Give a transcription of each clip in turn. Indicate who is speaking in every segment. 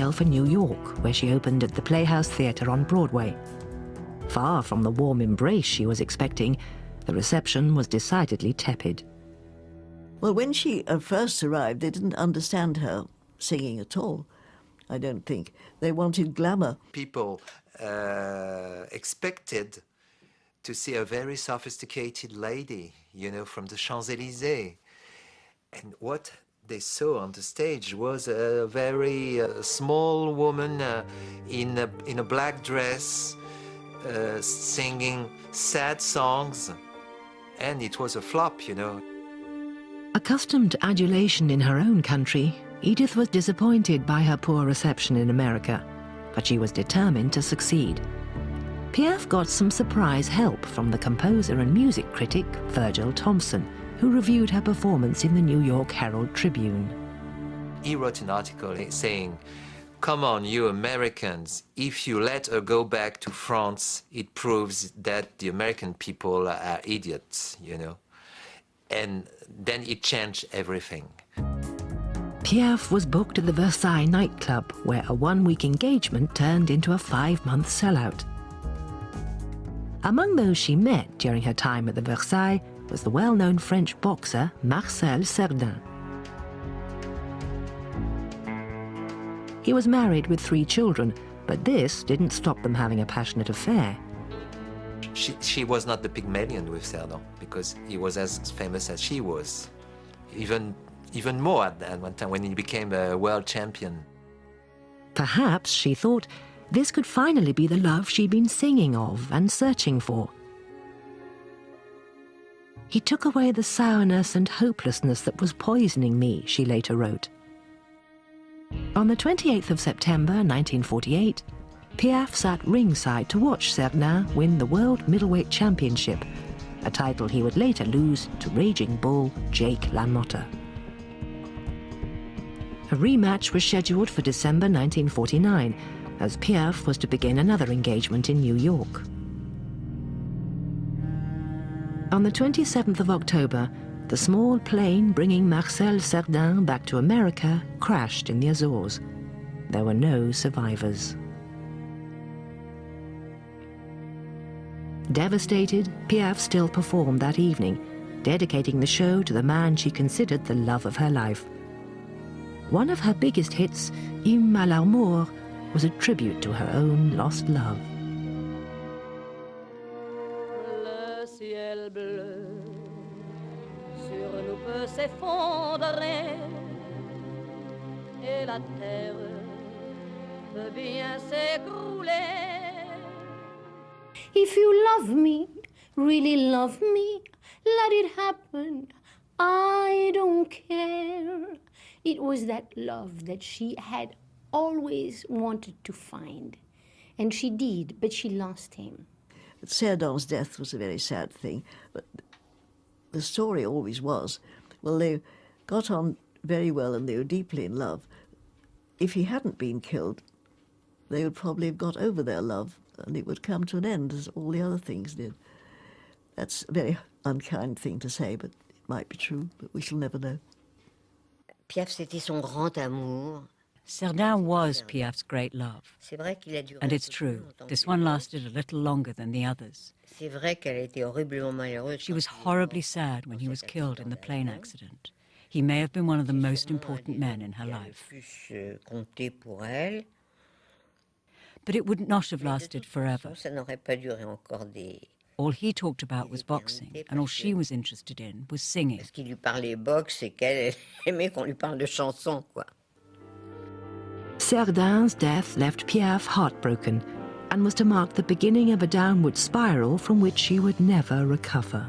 Speaker 1: sail for New York, where she opened at the Playhouse Theatre on Broadway. Far from the warm embrace she was expecting, the reception was decidedly tepid.
Speaker 2: Well, when she first arrived, they didn't understand her singing at all, I don't think. They wanted glamour.
Speaker 3: People expected to see a very sophisticated lady, you know, from the Champs-Élysées. And what they saw on the stage was a very small woman in a black dress, singing sad songs. And it was a flop, you know.
Speaker 1: Accustomed to adulation in her own country, Edith was disappointed by her poor reception in America, but she was determined to succeed. Piaf got some surprise help from the composer and music critic Virgil Thompson, who reviewed her performance in the New York Herald Tribune.
Speaker 3: He wrote an article saying, "Come on, you Americans, if you let her go back to France, it proves that the American people are idiots, you know." And then it changed everything.
Speaker 1: Piaf was booked at the Versailles nightclub, where a one-week engagement turned into a 5-month sellout. Among those she met during her time at the Versailles was the well-known French boxer Marcel Cerdan. He was married with 3 children, but this didn't stop them having a passionate affair.
Speaker 3: She was not the Pygmalion with Cerdan, because he was as famous as she was, even more at that one time when he became a world champion.
Speaker 1: Perhaps, she thought, this could finally be the love she'd been singing of and searching for. "He took away the sourness and hopelessness that was poisoning me," she later wrote. On the 28th of September 1948, Piaf sat ringside to watch Cerdan win the World Middleweight Championship, a title he would later lose to Raging Bull Jake LaMotta. A rematch was scheduled for December 1949, as Piaf was to begin another engagement in New York. On the 27th of October, the small plane bringing Marcel Cerdan back to America crashed in the Azores. There were no survivors. Devastated, Piaf still performed that evening, dedicating the show to the man she considered the love of her life. One of her biggest hits, Hymne à l'amour, was a tribute to her own lost love.
Speaker 4: Le ciel bleu sur nous peut s'effondrer et la terre peut bien s'écrouler.
Speaker 5: If you love me, really love me, let it happen. I don't care. It was that love that she had always wanted to find. And she did, but she lost him.
Speaker 2: Cerdan's death was a very sad thing, but the story always was, well, they got on very well and they were deeply in love. If he hadn't been killed, they would probably have got over their love and it would come to an end as all the other things did. That's a very unkind thing to say, but it might be true, but we shall never know.
Speaker 6: Piaf, c'était son grand amour.
Speaker 7: Cerdan was Piaf's great love. And it's true, this one lasted a little longer than the others. She was horribly sad when he was killed in the plane accident. He may have been one of the most important men in her life. But it would not have lasted forever. All he talked about was boxing, and all she was interested in was singing.
Speaker 1: Cerdan's death left Piaf heartbroken and was to mark the beginning of a downward spiral from which she would never recover.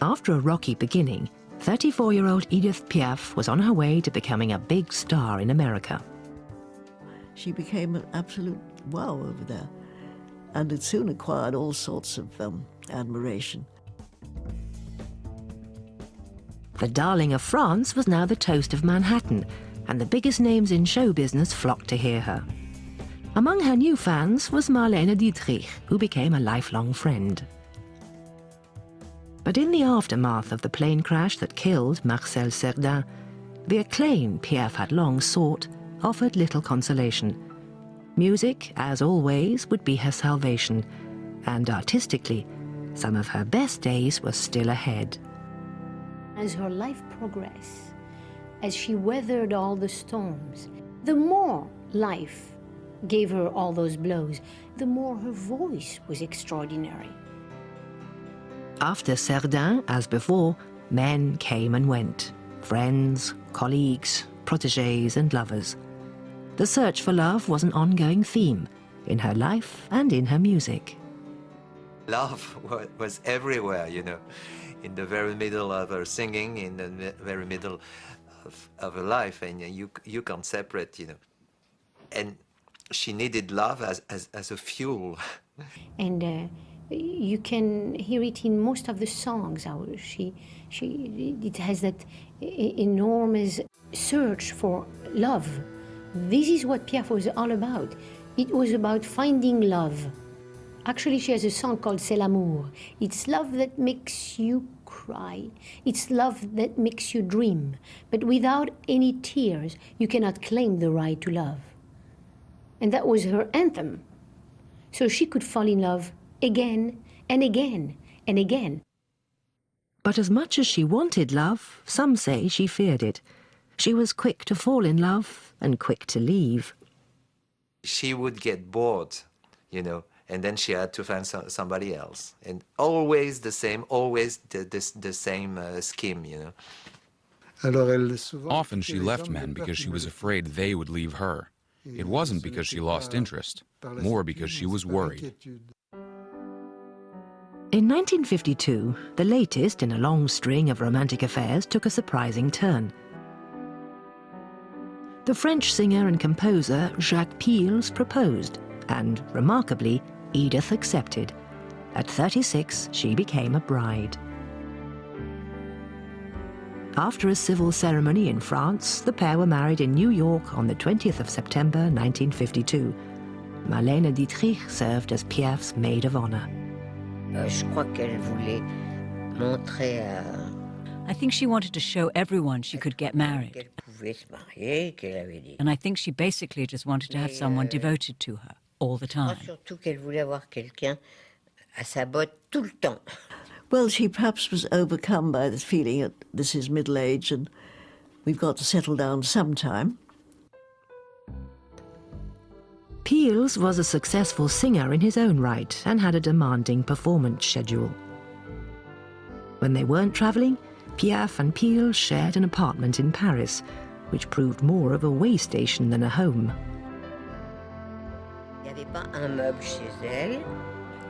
Speaker 1: After a rocky beginning, 34-year-old Edith Piaf was on her way to becoming a big star in America.
Speaker 2: She became an absolute wow over there, and it soon acquired all sorts of admiration.
Speaker 1: The darling of France was now the toast of Manhattan, and the biggest names in show business flocked to hear her. Among her new fans was Marlene Dietrich, who became a lifelong friend. But in the aftermath of the plane crash that killed Marcel Cerdan, The acclaim Piaf had long sought offered little consolation. Music, as always, would be her salvation, and artistically, some of her best days were still ahead.
Speaker 5: As her life progressed, as she weathered all the storms, the more life gave her all those blows, the more her voice was extraordinary.
Speaker 1: After Cerdin, as before, men came and went. Friends, colleagues, protégés and lovers. The search for love was an ongoing theme in her life and in her music.
Speaker 3: Love was everywhere, you know, in the very middle of her singing, in the very middle of her life, and you can't separate, you know. And she needed love as a fuel.
Speaker 5: And you can hear it in most of the songs. How it has that enormous search for love. This is what Piaf was all about. It was about finding love. Actually, she has a song called C'est l'amour. It's love that makes you cry. It's love that makes you dream. But without any tears, you cannot claim the right to love. And that was her anthem. So she could fall in love again and again and again.
Speaker 1: But as much as she wanted love, some say she feared it. She was quick to fall in love and quick to leave.
Speaker 3: She would get bored, you know, and then she had to find somebody else. And always the same, always the same scheme, you know.
Speaker 8: Often she left men because she was afraid they would leave her. It wasn't because she lost interest, more because she was worried.
Speaker 1: In 1952, the latest in a long string of romantic affairs took a surprising turn. The French singer and composer Jacques Piels proposed, and, remarkably, Edith accepted. At 36, she became a bride. After a civil ceremony in France, the pair were married in New York on the 20th of September 1952. Marlène Dietrich served as Piaf's maid of honor.
Speaker 7: I think she wanted to show everyone she could get married. And I think she basically just wanted to have someone devoted to her all the time.
Speaker 2: Well, she perhaps was overcome by the feeling that this is middle age and we've got to settle down sometime.
Speaker 1: Piels was a successful singer in his own right and had a demanding performance schedule. When they weren't traveling, Piaf and Piels shared an apartment in Paris, which proved more of a way station than a home.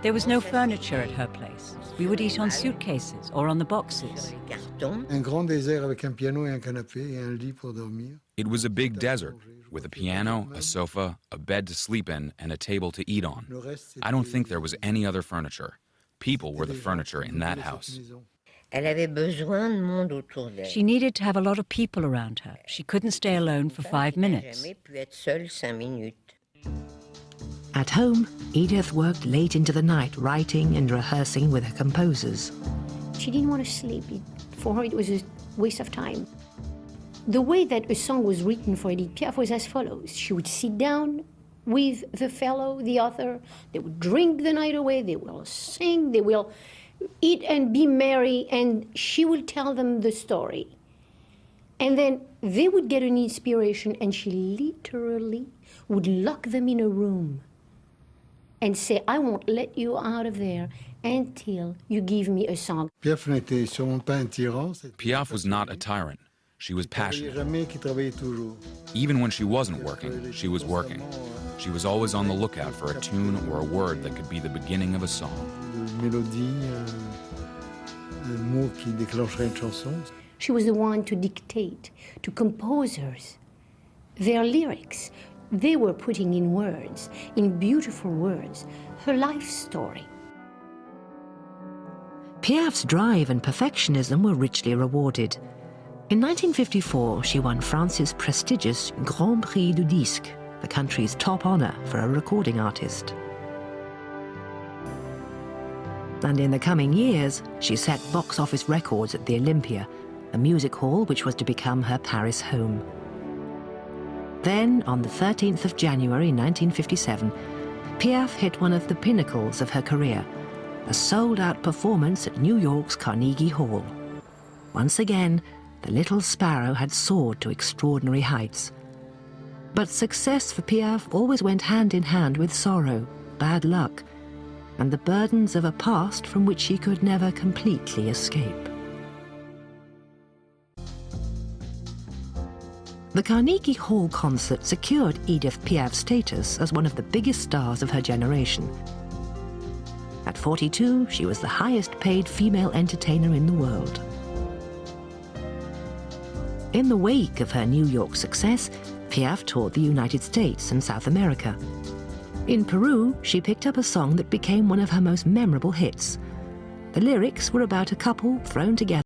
Speaker 7: There was no furniture at her place. We would eat on suitcases or on the boxes.
Speaker 8: It was a big desert, with a piano, a sofa, a bed to sleep in, and a table to eat on. I don't think there was any other furniture. People were the furniture in that house.
Speaker 7: She needed to have a lot of people around her. She couldn't stay alone for 5 minutes.
Speaker 1: At home, Edith worked late into the night writing and rehearsing with her composers.
Speaker 5: She didn't want to sleep. For her, it was a waste of time. The way that a song was written for Edith Piaf was as follows. She would sit down with the author. They would drink the night away. They will sing. They will eat and be merry. And she will tell them the story. And then they would get an inspiration, and she literally would lock them in a room and say, I won't let you out of there until you give me a song.
Speaker 8: Piaf was not a tyrant. She was passionate. Even when she wasn't working, she was working. She was always on the lookout for a tune or a word that could be the beginning of a song.
Speaker 5: She was the one to dictate to composers their lyrics. They were putting in words, in beautiful words, her life story.
Speaker 1: Piaf's drive and perfectionism were richly rewarded. In 1954, she won France's prestigious Grand Prix du Disque, the country's top honor for a recording artist. And in the coming years, she set box office records at the Olympia, a music hall which was to become her Paris home. Then, on the 13th of January 1957, Piaf hit one of the pinnacles of her career, a sold-out performance at New York's Carnegie Hall. Once again, the little sparrow had soared to extraordinary heights. But success for Piaf always went hand in hand with sorrow, bad luck, and the burdens of a past from which she could never completely escape. The Carnegie Hall concert secured Edith Piaf's status as one of the biggest stars of her generation. At 42, she was the highest-paid female entertainer in the world. In the wake of her New York success, Piaf toured the United States and South America. In Peru, she picked up a song that became one of her most memorable hits. The lyrics were about a couple thrown together